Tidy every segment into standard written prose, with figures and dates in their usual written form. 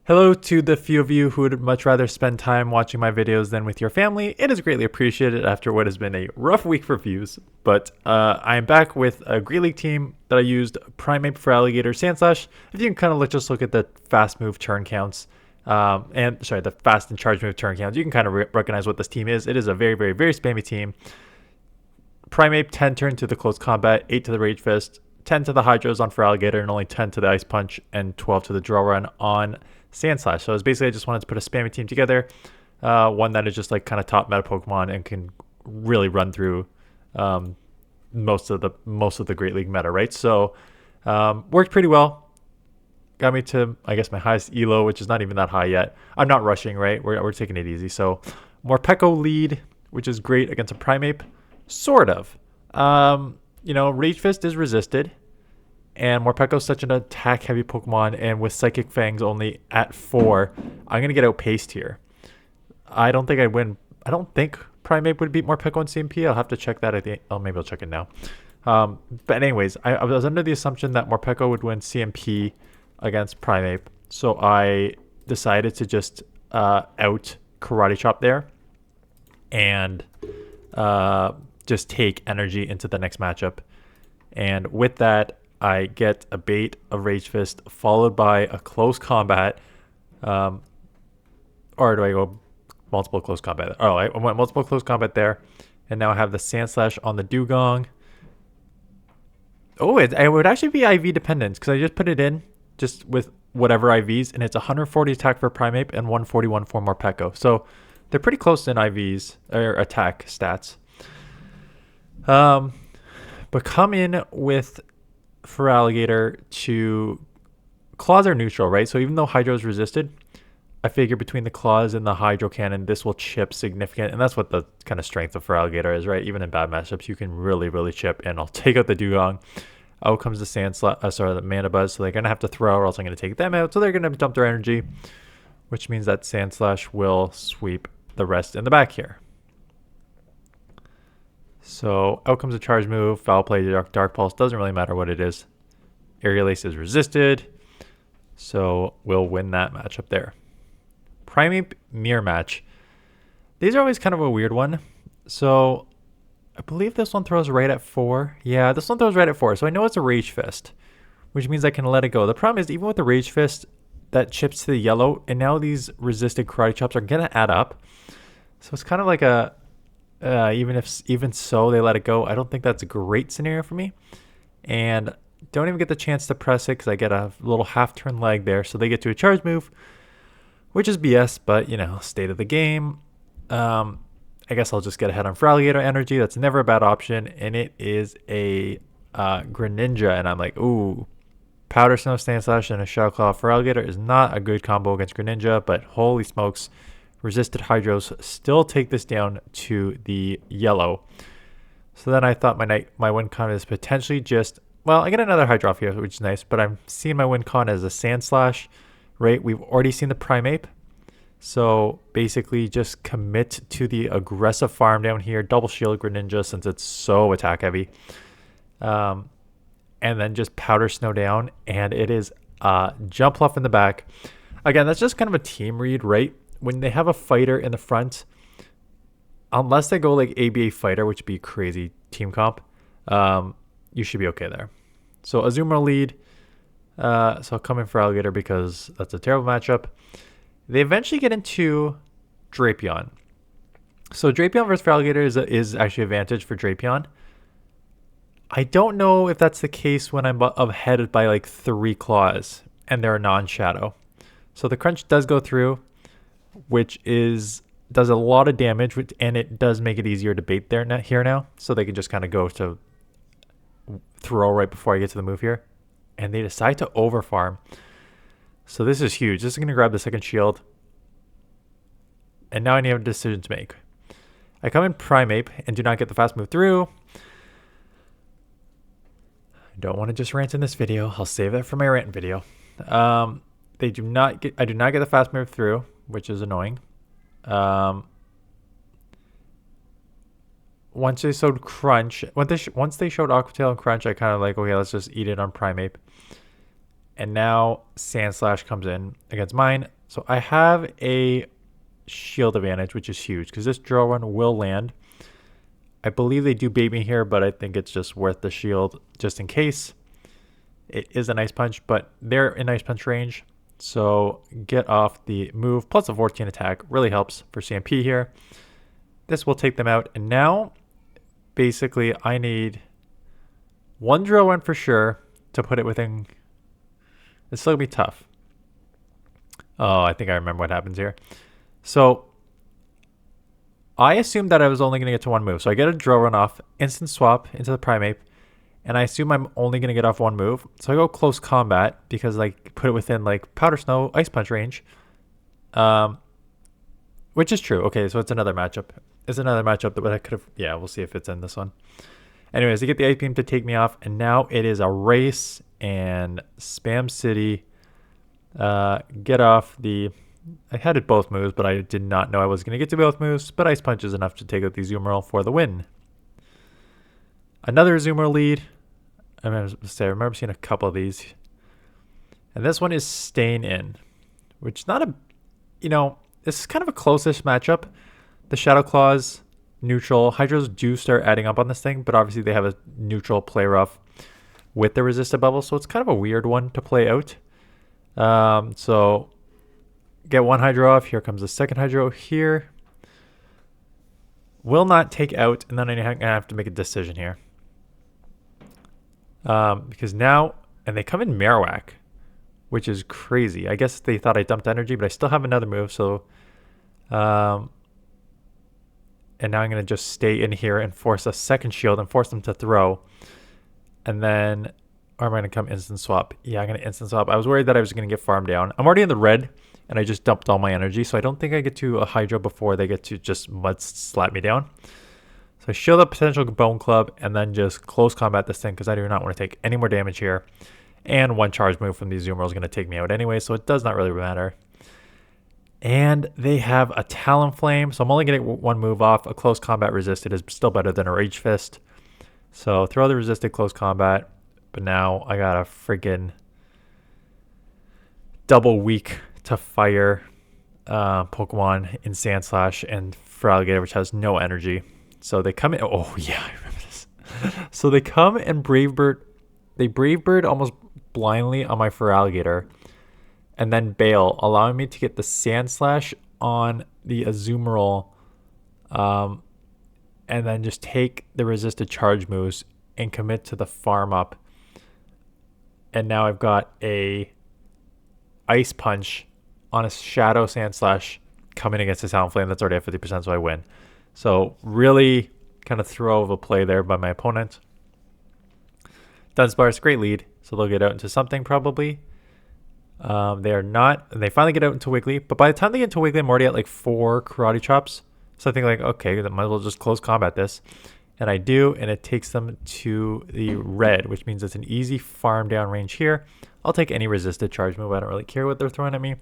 Hello to the few of you who would much rather spend time watching my videos than with your family. It is greatly appreciated after what has been a rough week for views. But I am back with a Great League team that I used Primeape, feraligatr, sandslash. If you can kind of just look at the fast move turn counts, the fast and charge move turn counts, you can kind of recognize what this team is. It is a very, very, very spammy team. Primeape, 10 turn to the close combat, 8 to the Rage Fist, 10 to the Hydros on feraligatr, and only 10 to the Ice Punch, and 12 to the Draw Run on Sandslash. So it's basically I just wanted to put a spammy team together, one that is just like kind of top meta Pokemon and can really run through most of the Great League meta, right? So worked pretty well. Got me to I guess my highest elo, which is not even that high yet. I'm not rushing, right? We're taking it easy. So Morpeko lead, which is great against a Primeape, sort of. Rage Fist is resisted. And Morpeko is such an attack-heavy Pokemon, and with Psychic Fangs only at 4, I'm going to get outpaced here. I don't think I'd win. I don't think Primeape would beat Morpeko in CMP. I'll have to check that. Maybe I'll check it now. But anyways, I was under the assumption that Morpeko would win CMP against Primeape. So I decided to just out Karate Chop there and just take energy into the next matchup. And with that, I get a bait, a Rage Fist, followed by a close combat. Or do I go multiple close combat? Oh, I went multiple close combat there. And now I have the Sandslash on the Dugong. Oh, it would actually be IV dependent because I just put it in just with whatever IVs. And it's 140 attack for Primeape and 141 for Morpeko. So they're pretty close in IVs, or attack stats. But come in with feraligatr to claws are neutral, right? So even though Hydro is resisted, I figure between the claws and the Hydro Cannon, this will chip significant, and that's what the kind of strength of feraligatr is, right? Even in bad matchups, you can really, really chip, and I'll take out the Dugong. Out comes the the Mana Buzz, so they're gonna have to throw, or else I'm gonna take them out. So they're gonna dump their energy, which means that Sandslash will sweep the rest in the back here. So out comes a charge move, foul play, dark pulse, doesn't really matter what it is. Aerial Ace is resisted, so we'll win that matchup there. Primeape mirror match. These are always kind of a weird one. So I believe this one throws right at 4. Yeah, this one throws right at 4. So I know it's a Rage Fist, which means I can let it go. The problem is even with the Rage Fist, that chips to the yellow, and now these resisted Karate Chops are gonna add up. So it's kind of like a even so they let it go. I don't think that's a great scenario for me, and don't even get the chance to press it because I get a little half turn lag there. So they get to a charge move, which is BS, but state of the game. I guess I'll just get ahead on feraligatr energy. That's never a bad option, and it is a Greninja, and I'm like, ooh, Powder Snow, Sandslash, and a Shadow Claw feraligatr is not a good combo against Greninja, but holy smokes. Resisted Hydros still take this down to the yellow. So then I thought my win con is potentially just, well, I get another Hydro off here, which is nice, but I'm seeing my win con as a Sandslash, right? We've already seen the Primeape. So basically just commit to the aggressive farm down here, double shield Greninja since it's so attack heavy. And then just Powder Snow down, and it is Jump Fluff in the back. Again, that's just kind of a team read, right? When they have a fighter in the front, unless they go like ABA fighter, which would be crazy team comp, you should be okay there. So Azumarill lead. So I'll come in feraligatr because that's a terrible matchup. They eventually get into Drapion. So Drapion versus feraligatr is actually advantage for Drapion. I don't know if that's the case when I'm ahead by like 3 claws and they're non-shadow. So the crunch does go through, which does a lot of damage, and it does make it easier to bait here now. So they can just kind of go to throw right before I get to the move here. And they decide to overfarm. So this is huge. This is going to grab the second shield. And now I need a decision to make. I come in Primeape and do not get the fast move through. I don't want to just rant in this video. I'll save that for my rant video. I do not get the fast move through, which is annoying. Once they showed Crunch, once they showed Aqua Tail and Crunch, I kind of like, okay, let's just eat it on Primeape. And now Sandslash comes in against mine. So I have a shield advantage, which is huge because this drill run will land. I believe they do bait me here, but I think it's just worth the shield just in case. It is an ice punch, but they're in ice punch range. So get off the move plus a 14 attack really helps for CMP here. This will take them out. And now basically I need one drill run for sure to put it within. It's still gonna be tough. Oh, I think I remember what happens here. So I assumed that I was only going to get to one move. So I get a drill run off, instant swap into the primeape, and I assume I'm only going to get off one move. So I go close combat because like put it within like powder snow, ice punch range, which is true. Okay, so it's another matchup. It's another matchup that I could have. Yeah, we'll see if it's in this one. Anyways, I get the ice beam to take me off, and now it is a race and spam city. Get off the. I had it both moves, but I did not know I was going to get to both moves. But Ice Punch is enough to take out the Azumarill for the win. Another Azumarill lead. I remember seeing a couple of these. And this one is staying in. Which is not a... this is kind of a close-ish matchup. The Shadow Claws, neutral. Hydros do start adding up on this thing, but obviously they have a neutral play rough with the resisted bubble. So it's kind of a weird one to play out. So... Get one Hydro off. Here comes the second Hydro here. Will not take out. And then I have to make a decision here. Because now... And they come in Marowak. Which is crazy. I guess they thought I dumped energy. But I still have another move. So... and now I'm going to just stay in here and force a second shield. And force them to throw. And then... Or am I going to come instant swap? Yeah, I'm going to instant swap. I was worried that I was going to get farmed down. I'm already in the red. And I just dumped all my energy. So I don't think I get to a Hydro before they get to just mud slap me down. So I shield up potential Bone Club and then just close combat this thing because I do not want to take any more damage here. And one charge move from the Azumarill is going to take me out anyway. So it does not really matter. And they have a Talonflame. So I'm only getting one move off. A close combat resisted is still better than a Rage Fist. So throw the resisted close combat. But now I got a friggin' double weak to fire Pokemon in Sandslash and Feraligatr, which has no energy. So they come in. Oh, yeah, I remember this. So they come and Brave Bird. They Brave Bird almost blindly on my Feraligatr and then bail, allowing me to get the Sandslash on the Azumarill and then just take the resisted charge moves and commit to the farm up. And now I've got a Ice Punch on a Shadow Sandslash coming against the Talonflame. That's already at 50%, so I win. So really kind of throw of a play there by my opponent. Dunsparce, great lead. So they'll get out into something probably. They are not. And they finally get out into Wiggly. But by the time they get into Wiggly, I'm already at like 4 Karate Chops. So I think like, okay, then might as well just close combat this. And I do, and it takes them to the red, which means it's an easy farm down range here. I'll take any resisted charge move. I don't really care what they're throwing at me.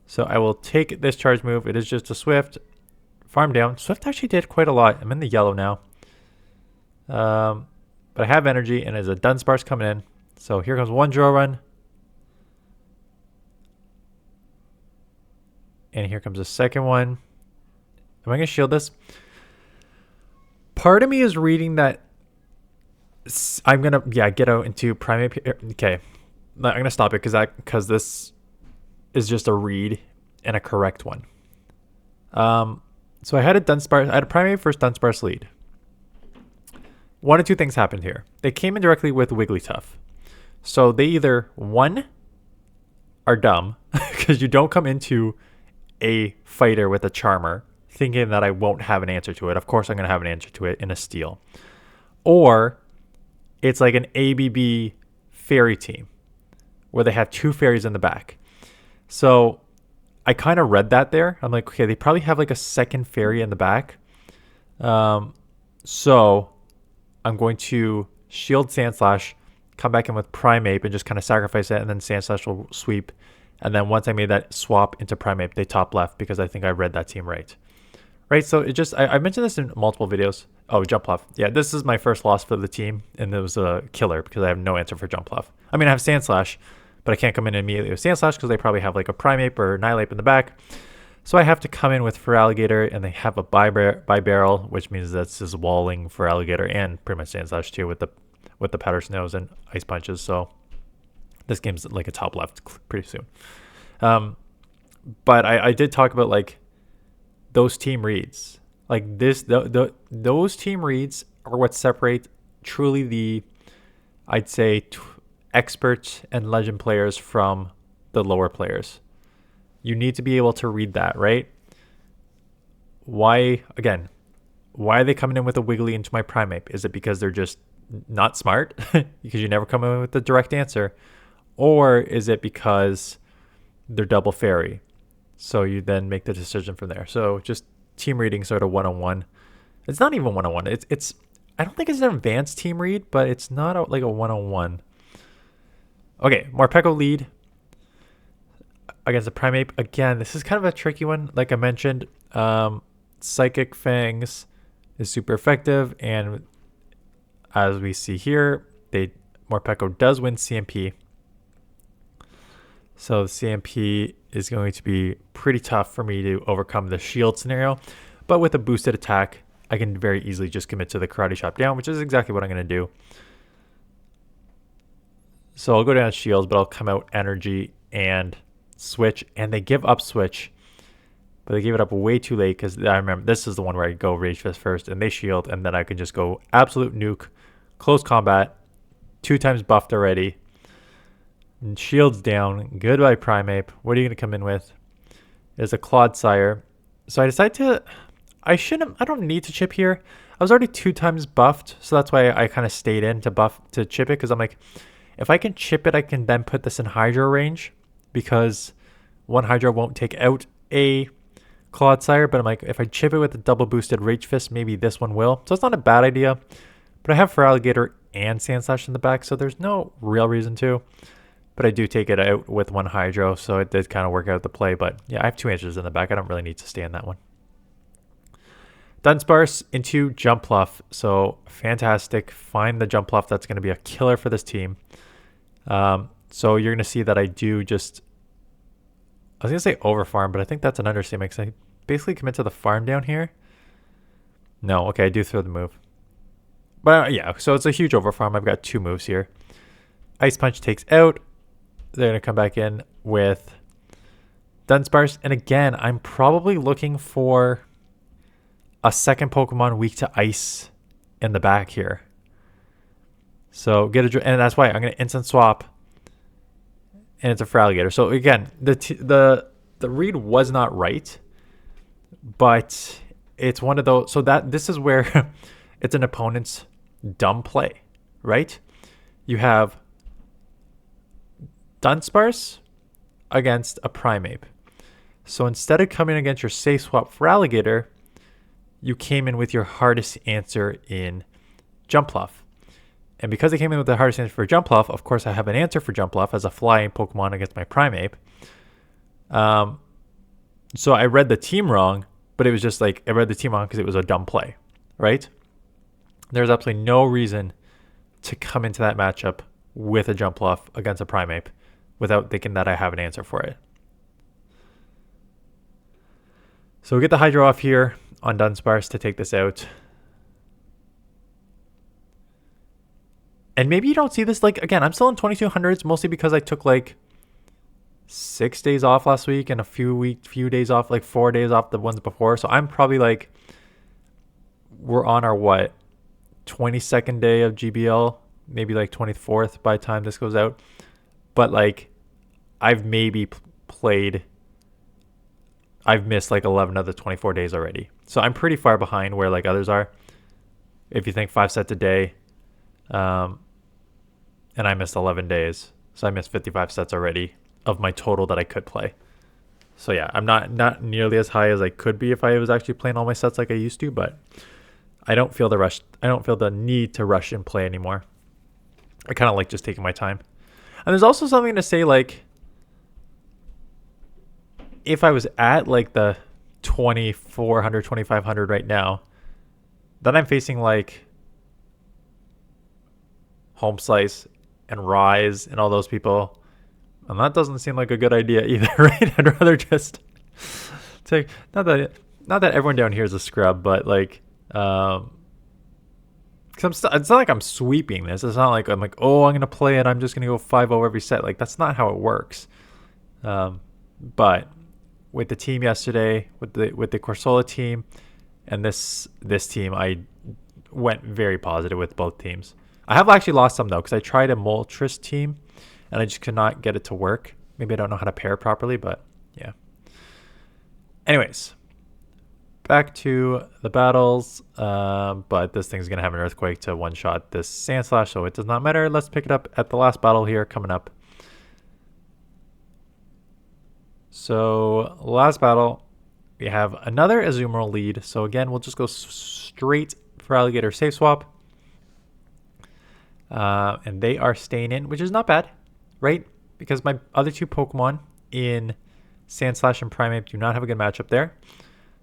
So I will take this charge move. It is just a Swift. Farm down. Swift actually did quite a lot. I'm in the yellow now. But I have energy, and there's a Dunsparce coming in. So here comes one draw run. And here comes a second one. Am I going to shield this? Part of me is reading that I'm going to, get out into primeape. Okay. I'm going to stop it because this is just a read and a correct one. So I had a Dunsparce. I had a primeape first Dunsparce lead. One of two things happened here. They came in directly with Wigglytuff. So they either, one, are dumb because you don't come into a fighter with a Charmer thinking that I won't have an answer to it. Of course I'm going to have an answer to it in a Steel. Or it's like an ABB fairy team where they have 2 fairies in the back. So I kind of read that there. I'm like, okay, they probably have like a second fairy in the back. So I'm going to shield Sandslash, come back in with Primeape and just kind of sacrifice it, and then Sandslash will sweep. And then once I made that swap into Primeape, they top left because I think I read that team right. Right, so it just, I mentioned this in multiple videos. Oh, Jumpluff. Yeah, this is my first loss for the team, and it was a killer because I have no answer for Jumpluff. I mean, I have Sandslash, but but I can't come in immediately with Sandslash because they probably have like a primeape or Nihilape in the back. So I have to come in with feraligatr, and they have a bi-barrel, which means that's just walling feraligatr and pretty much Sandslash too with the powder snows and ice punches. So this game's like a top left pretty soon. But I did talk about like those team reads. Like this, those team reads are what separate truly the, I'd say, expert and legend players from the lower players. You need to be able to read that, right? Why are they coming in with a wiggly into my primeape? Is it because they're just not smart? Because you never come in with the direct answer? Or is it because they're double fairy? So you then make the decision from there. So just team reading sort of one-on-one. It's not even one-on-one. It's I don't think it's an advanced team read, but it's not like a one-on-one. Okay, Morpeko lead against the primeape. Again, this is kind of a tricky one. Like I mentioned, Psychic Fangs is super effective, and as we see here, Morpeko does win CMP. So the CMP is going to be pretty tough for me to overcome the shield scenario, but with a boosted attack, I can very easily just commit to the karate chop down, which is exactly what I'm going to do. So I'll go down shields, but I'll come out energy and switch, and they give up switch, but they gave it up way too late because I remember this is the one where I go Rage Fist first and they shield, and then I can just go absolute nuke, close combat, 2 times buffed already, and shields down. Goodbye primeape. What are you going to come in with? Is a Clodsire. So I decide to, I don't need to chip here. I was already 2 times buffed, so that's why I kind of stayed in to chip it, because I'm like, if I can chip it, I can then put this in Hydro range, because one Hydro won't take out a Clodsire, but I'm like, if I chip it with a double boosted Rage Fist, maybe this one will. So it's not a bad idea, but I have feraligatr and Sandslash in the back, so there's no real reason to, but I do take it out with 1 Hydro, so it did kind of work out the play. But yeah, I have 2 answers in the back. I don't really need to stay in that one. Dunsparce into Jumpluff. So fantastic. Find the Jumpluff. That's going to be a killer for this team. So you're going to see that I do just, I was going to say over farm, but I think that's an understatement because I basically commit to the farm down here. No, okay, I do throw the move. But yeah, so it's a huge over farm. I've got 2 moves here. Ice Punch takes out. They're going to come back in with Dunsparce. And again, I'm probably looking for a second Pokemon weak to ice in the back here. So and that's why I'm going to instant swap, and it's a feraligatr. So again, the read was not right, but it's one of those. So this is where it's an opponent's dumb play, right? You have Dunsparce against a primeape. So instead of coming against your safe swap feraligatr, you came in with your hardest answer in Jumpluff. And because I came in with the hardest answer for Jumpluff, of course I have an answer for Jumpluff as a flying Pokemon against my primeape. So I read the team wrong, but it was just like, I read the team wrong because it was a dumb play, right? There's absolutely no reason to come into that matchup with a Jumpluff against a primeape without thinking that I have an answer for it. So we get the Hydro off here on Dunsparce to take this out. And maybe you don't see this, like, again, I'm still in 2200s, mostly because I took like 6 days off last week and a few days off, like 4 days off the ones before. So I'm probably like, we're on our 22nd day of GBL, maybe like 24th by the time this goes out. But like, I've maybe I've missed like 11 of the 24 days already. So I'm pretty far behind where like others are. If you think 5 sets a day, and I missed 11 days. So I missed 55 sets already of my total that I could play. So yeah, I'm not nearly as high as I could be if I was actually playing all my sets like I used to, but I don't feel the rush. I don't feel the need to rush and play anymore. I kind of like just taking my time. And there's also something to say, like, if I was at like the 2400, 2500 right now, then I'm facing like Home Slice and Rise and all those people. And that doesn't seem like a good idea either, right? I'd rather just take, not that everyone down here is a scrub, but like, it's not like I'm sweeping this. It's not like I'm like, oh, I'm going to play it. I'm just going to go 5-0 every set. Like, that's not how it works. But with the team yesterday, with the Corsola team and this team, I went very positive with both teams. I have actually lost some, though, because I tried a Moltres team, and I just could not get it to work. Maybe I don't know how to pair properly, but yeah. Anyways, back to the battles, but this thing's going to have an Earthquake to one-shot this Sandslash, so it does not matter. Let's pick it up at the last battle here coming up. So last battle, we have another Azumarill lead. So again, we'll just go straight for Alligator Safe Swap. And they are staying in, which is not bad, right? Because my other two Pokemon in Sandslash and Primeape do not have a good matchup there.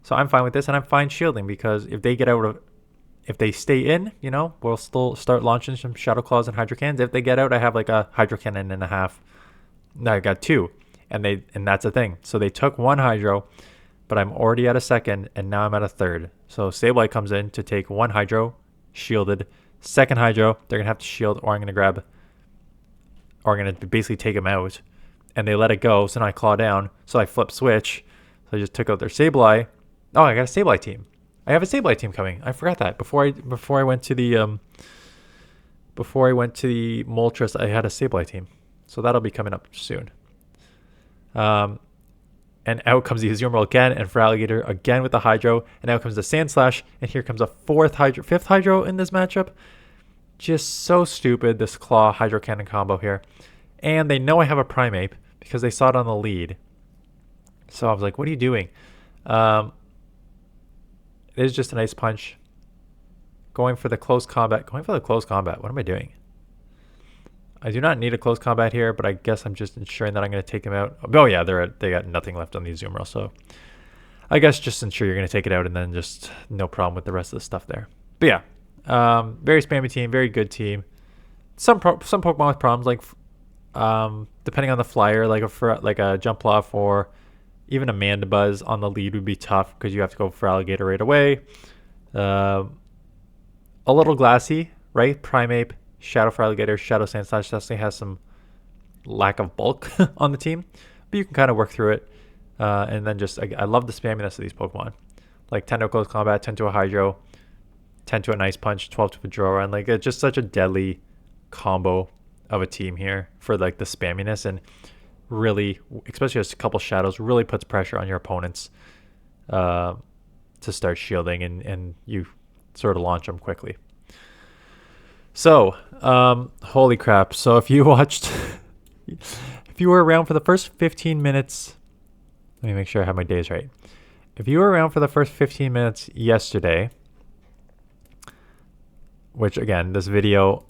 So I'm fine with this, and I'm fine shielding, because if they get out of, if they stay in, you know, we'll still start launching some Shadow Claws and Hydro Cannons. If they get out, I have like a Hydro Cannon and a half. No, I got two, and that's the thing. So they took one Hydro, but I'm already at a second, and now I'm at a third. So Sableye comes in to take one Hydro, shielded. Second Hydro, they're gonna have to shield, or I'm gonna grab, or I'm gonna basically take him out, and they let it go. So now I claw down. So I flip switch. So I just took out their Sableye. Oh, I got a Sableye team. I have a Sableye team coming. I forgot that. Before I went to the Moltres, I had a Sableye team. So that'll be coming up soon. And out comes the Azumarill again, and feraligatr again with the Hydro, and out comes the Sandslash, and here comes a fifth Hydro in this matchup. Just so stupid, this Claw Hydro Cannon combo here. And they know I have a Primeape because they saw it on the lead. So I was like, what are you doing? It is just an Ice Punch. Going for the close combat. What am I doing? I do not need a close combat here, but I guess I'm just ensuring that I'm going to take them out. Oh yeah, they got nothing left on the Azumarill, so I guess just ensure you're going to take it out, and then just no problem with the rest of the stuff there. But yeah, very spammy team, very good team. Some Pokemon with problems, like depending on the flyer, like a Jumpluff or even a Mandibuzz on the lead would be tough because you have to go for Alligator right away. A little glassy, right? Primeape, Shadow Feraligatr, Shadow Sandslash definitely has some lack of bulk on the team, but you can kind of work through it. And then just, I love the spamminess of these Pokemon. Like 10 to a close combat, 10 to a Hydro, 10 to an Ice Punch, 12 to a Droron. Like, it's just such a deadly combo of a team here for like the spamminess, and really, especially as a couple Shadows, really puts pressure on your opponents to start shielding, and you sort of launch them quickly. So, holy crap. So if you watched, if you were around for the first 15 minutes, let me make sure I have my days right. If you were around for the first 15 minutes yesterday, which again, this video,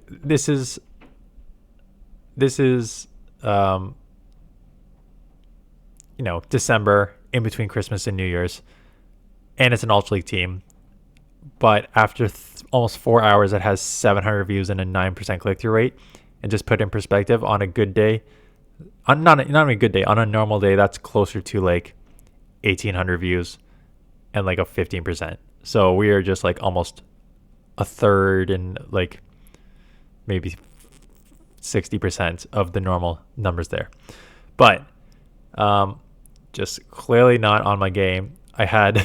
this is you know, December, in between Christmas and New Year's, and it's an Ultra League team, but after almost 4 hours, it has 700 views and a 9% click-through rate. And just put in perspective, on a good day, not a good day, on a normal day, that's closer to like 1,800 views and like a 15%. So we are just like almost a third and like maybe 60% of the normal numbers there. But just clearly not on my game. I had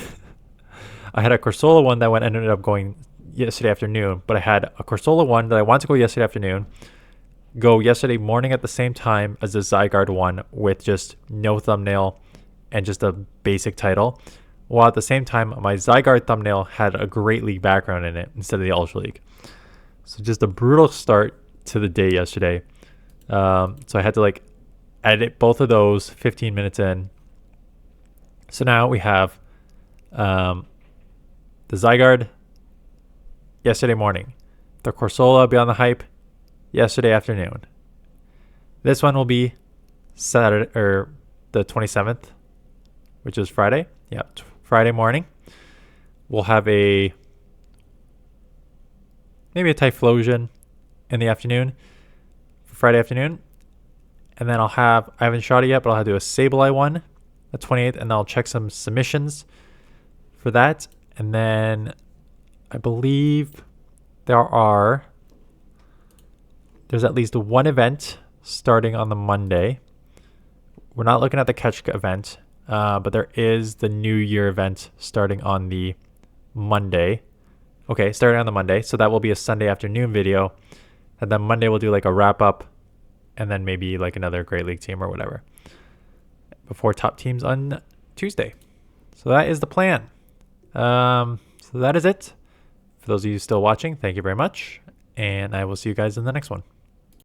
a Corsola one that ended up going yesterday afternoon, but I had a Corsola one that I wanted to go yesterday afternoon, go yesterday morning at the same time as the Zygarde one with just no thumbnail and just a basic title, while at the same time my Zygarde thumbnail had a Great League background in it instead of the Ultra League. So just a brutal start to the day yesterday. So I had to like edit both of those 15 minutes in. So now we have the Zygarde yesterday morning, the Corsola Beyond the Hype yesterday afternoon. This one will be Saturday, or the 27th, which is Friday. Yeah, Friday morning. We'll have maybe a Typhlosion in the afternoon. for Friday afternoon. And then I haven't shot it yet, but I'll have to do a Sableye one, the 28th, and then I'll check some submissions for that. And then I believe there's at least one event starting on the Monday. We're not looking at the catch event, but there is the New Year event starting on the Monday. Okay, starting on the Monday. So that will be a Sunday afternoon video. And then Monday we'll do like a wrap up and then maybe like another Great League team or whatever before top teams on Tuesday. So that is the plan. So that is it. For those of you still watching, thank you very much. And I will see you guys in the next one.